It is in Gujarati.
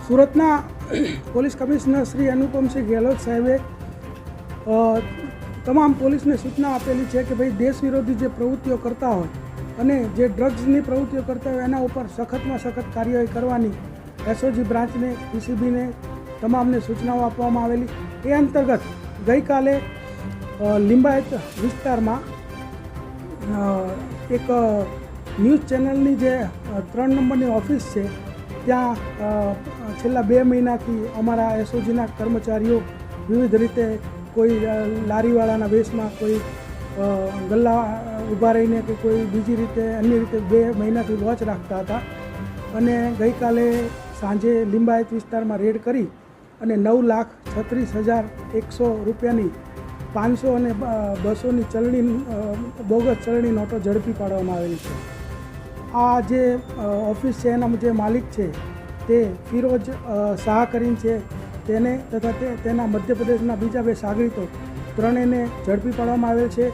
સુરતના પોલીસ કમિશનર શ્રી અનુપમસિંહ ગેહલોત સાહેબે તમામ પોલીસને સૂચના આપેલી છે કે ભાઈ દેશ વિરોધી જે પ્રવૃત્તિઓ કરતા હોય અને જે ડ્રગ્સની પ્રવૃત્તિઓ કરતા હોય એના ઉપર સખતમાં સખત કાર્યવાહી કરવાની એસઓજી બ્રાન્ચને, પીસીબીને તમામને સૂચનાઓ આપવામાં આવેલી. એ અંતર્ગત ગઈકાલે લિંબાયત વિસ્તારમાં એક ન્યૂઝ ચેનલની જે 3 નંબરની ઓફિસ છે ત્યાં છેલ્લા 2 મહિનાથી અમારા એસઓજીના કર્મચારીઓ વિવિધ રીતે કોઈ લારીવાળાના વેશમાં, કોઈ ગલ્લા ઊભા રહીને કે કોઈ બીજી રીતે અન્ય રીતે 2 મહિનાથી વોચ રાખતા હતા. અને ગઈકાલે સાંજે લિંબાયત વિસ્તારમાં રેડ કરી અને 9,36,100 રૂપિયાની 500 અને 200ની ચલણી બોગસ ચલણી નોટો ઝડપી પાડવામાં આવેલી છે. આ જે ઓફિસ છે એના જે માલિક છે તે ફિરોજ શાહ કરીને છે, તેને તથા તેના મધ્યપ્રદેશના બીજા 2 સાગરીતો ત્રણેયને ઝડપી પાડવામાં આવેલ છે.